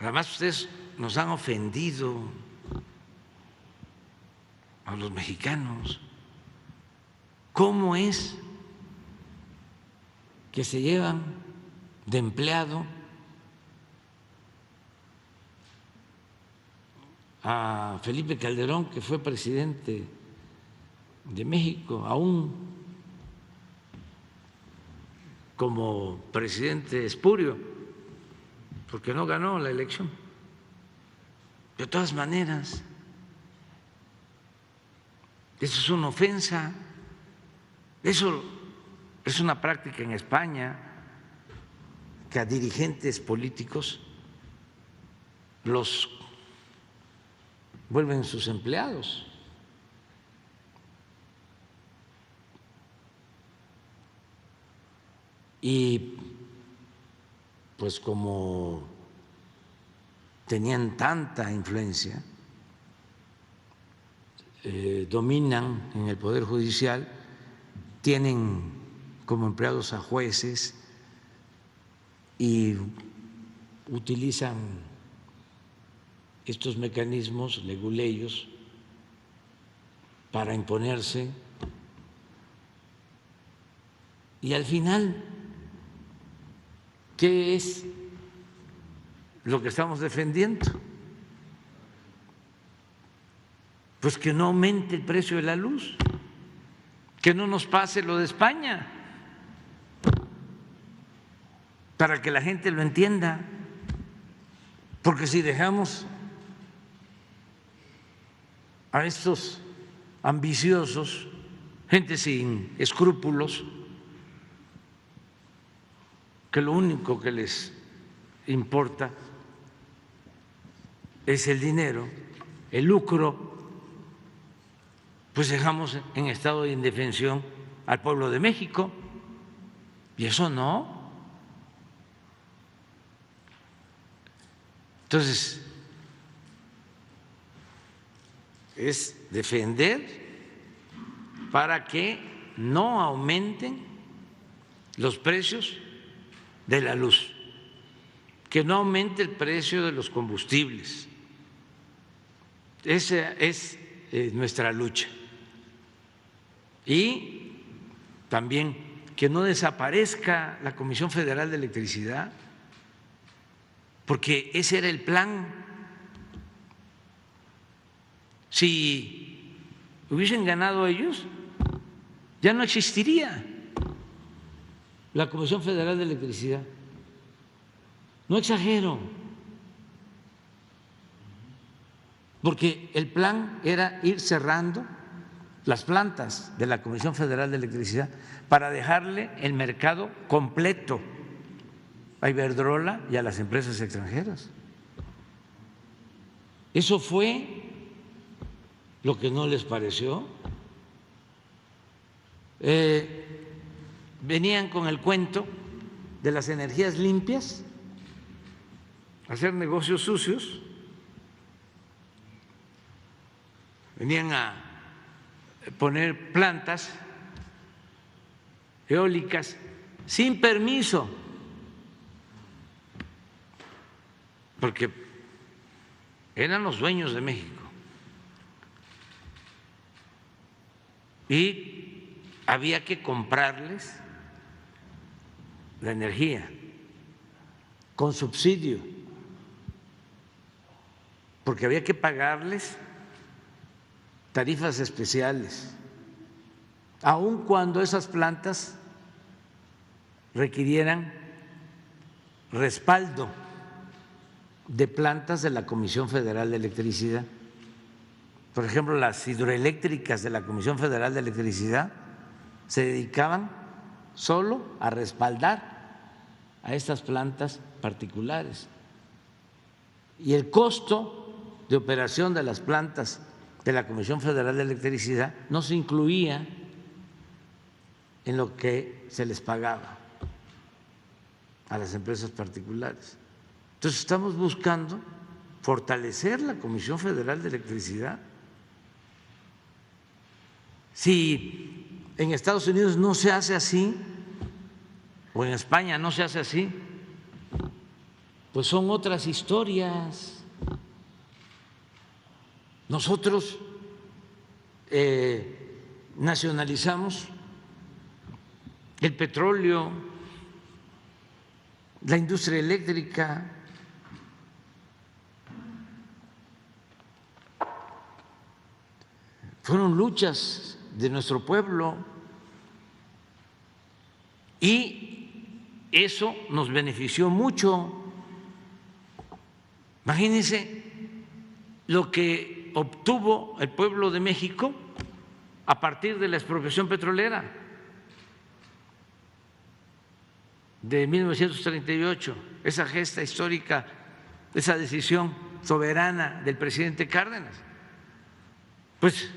Además, ustedes nos han ofendido a los mexicanos. ¿Cómo es que se llevan de empleado a Felipe Calderón, que fue presidente de México, aún como presidente espurio, porque no ganó la elección? De todas maneras, eso es una ofensa. Eso es una práctica en España, que a dirigentes políticos los vuelven sus empleados. Y pues como tenían tanta influencia, dominan en el Poder Judicial, tienen como empleados a jueces y utilizan estos mecanismos leguleyos para imponerse, y al final, ¿qué es lo que estamos defendiendo? Pues que no aumente el precio de la luz, que no nos pase lo de España, para que la gente lo entienda, porque si dejamos a estos ambiciosos, gente sin escrúpulos, que lo único que les importa es el dinero, el lucro, pues dejamos en estado de indefensión al pueblo de México, y eso no. Entonces, es defender para que no aumenten los precios de la luz, que no aumente el precio de los combustibles. Esa es nuestra lucha. Y también que no desaparezca la Comisión Federal de Electricidad, porque ese era el plan. Si hubiesen ganado ellos, ya no existiría la Comisión Federal de Electricidad. No exagero, porque el plan era ir cerrando las plantas de la Comisión Federal de Electricidad para dejarle el mercado completo a Iberdrola y a las empresas extranjeras. Eso fue lo que no les pareció. Venían con el cuento de las energías limpias, hacer negocios sucios, venían a poner plantas eólicas sin permiso, porque eran los dueños de México y había que comprarles la energía con subsidio, porque había que pagarles tarifas especiales, aun cuando esas plantas requirieran respaldo de plantas de la Comisión Federal de Electricidad. Por ejemplo, las hidroeléctricas de la Comisión Federal de Electricidad se dedicaban solo a respaldar a estas plantas particulares, y el costo de operación de las plantas de la Comisión Federal de Electricidad no se incluía en lo que se les pagaba a las empresas particulares. Entonces estamos buscando fortalecer la Comisión Federal de Electricidad. Si en Estados Unidos no se hace así, o en España no se hace así, pues son otras historias. Nosotros nacionalizamos el petróleo, la industria eléctrica, fueron luchas de nuestro pueblo y eso nos benefició mucho. Imagínense lo que obtuvo el pueblo de México a partir de la expropiación petrolera de 1938, esa gesta histórica, esa decisión soberana del presidente Cárdenas. Pues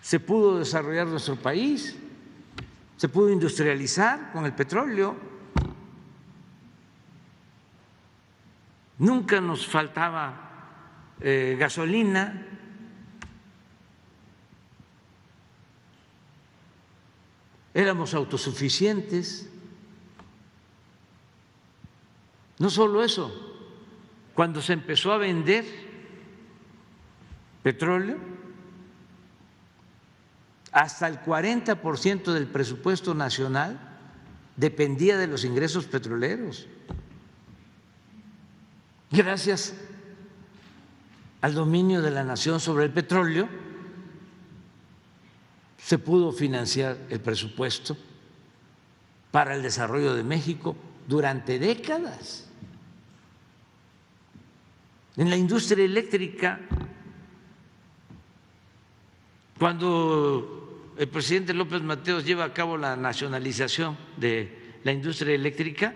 se pudo desarrollar nuestro país, se pudo industrializar con el petróleo, nunca nos faltaba gasolina, éramos autosuficientes. No solo eso, cuando se empezó a vender petróleo, hasta el 40% del presupuesto nacional dependía de los ingresos petroleros. Gracias al dominio de la nación sobre el petróleo, se pudo financiar el presupuesto para el desarrollo de México durante décadas. En la industria eléctrica, cuando el presidente López Mateos lleva a cabo la nacionalización de la industria eléctrica,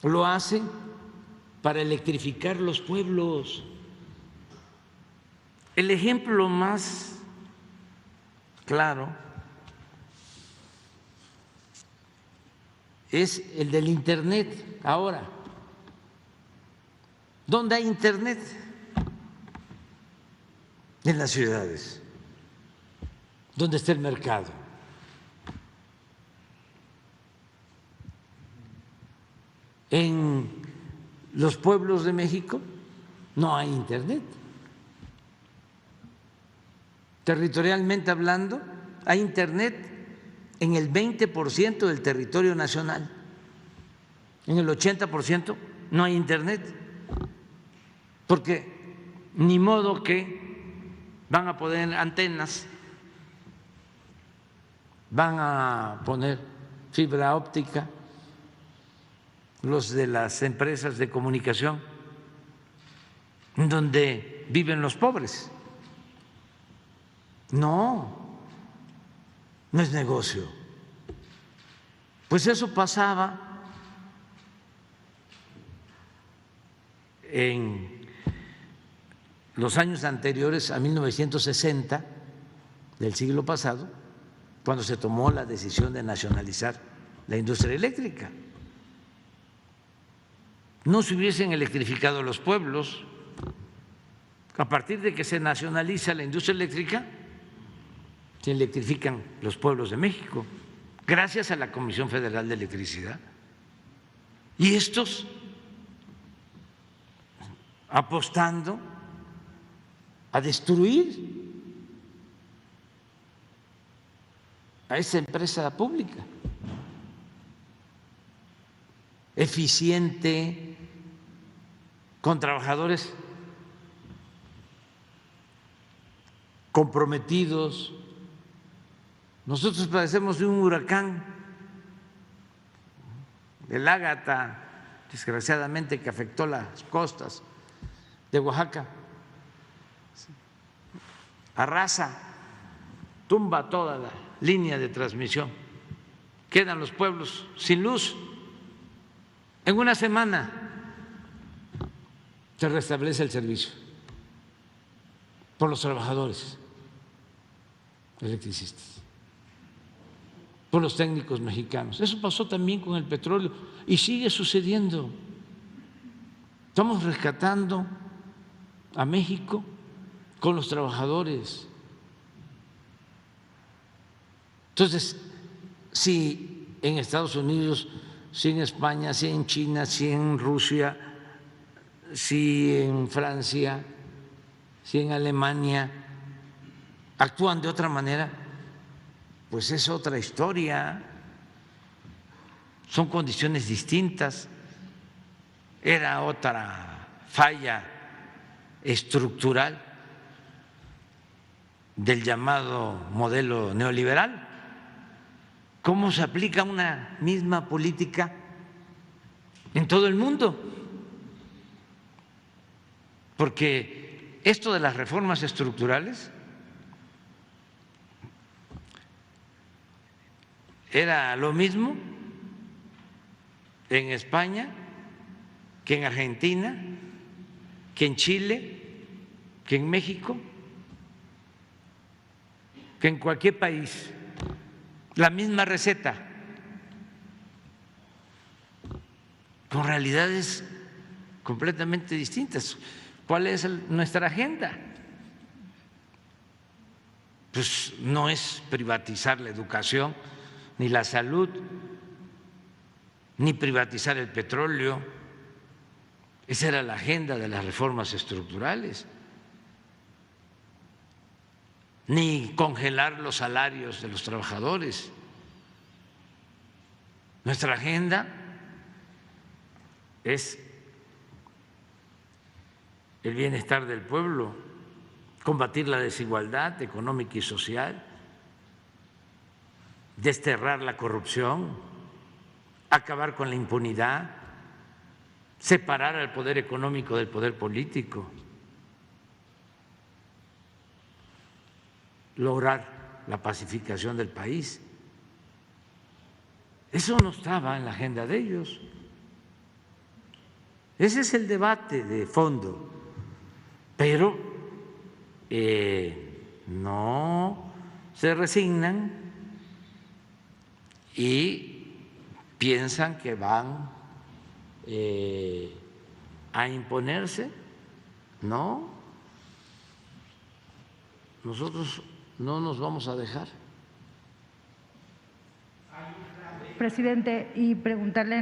lo hace para electrificar los pueblos. El ejemplo más claro es el del Internet. Ahora, ¿dónde hay Internet? En las ciudades. ¿Dónde está el mercado? En los pueblos de México no hay Internet. Territorialmente hablando, hay Internet en el 20% del territorio nacional. En el 80% no hay Internet, porque ni modo que van a poner antenas, van a poner fibra óptica los de las empresas de comunicación donde viven los pobres. No, no es negocio. Pues eso pasaba en los años anteriores a 1960 del siglo pasado, cuando se tomó la decisión de nacionalizar la industria eléctrica. No se hubiesen electrificado los pueblos. A partir de que se nacionaliza la industria eléctrica, se electrifican los pueblos de México, gracias a la Comisión Federal de Electricidad. Y estos apostando a destruir a esa empresa pública, eficiente, con trabajadores comprometidos. Nosotros padecemos de un huracán, el Ágata, desgraciadamente, que afectó las costas de Oaxaca. Arrasa, tumba toda la línea de transmisión, quedan los pueblos sin luz. En una semana se restablece el servicio por los trabajadores electricistas, por los técnicos mexicanos. Eso pasó también con el petróleo y sigue sucediendo. Estamos rescatando a México con los trabajadores. Entonces, si en Estados Unidos si en España, si en China, si en Rusia, si en Francia, si en Alemania actúan de otra manera, pues es otra historia, son condiciones distintas, era otra falla estructural del llamado modelo neoliberal. ¿Cómo se aplica una misma política en todo el mundo? Porque esto de las reformas estructurales era lo mismo en España que en Argentina, que en Chile, que en México, que en cualquier país. La misma receta, con realidades completamente distintas. ¿Cuál es nuestra agenda? Pues no es privatizar la educación, ni la salud, ni privatizar el petróleo. Esa era la agenda de las reformas estructurales. Ni congelar los salarios de los trabajadores. Nuestra agenda es el bienestar del pueblo, combatir la desigualdad económica y social, desterrar la corrupción, acabar con la impunidad, separar al poder económico del poder político, lograr la pacificación del país. Eso no estaba en la agenda de ellos. Ese es el debate de fondo, pero no se resignan y piensan que van a imponerse. No, nosotros no nos vamos a dejar. Presidente, y preguntarle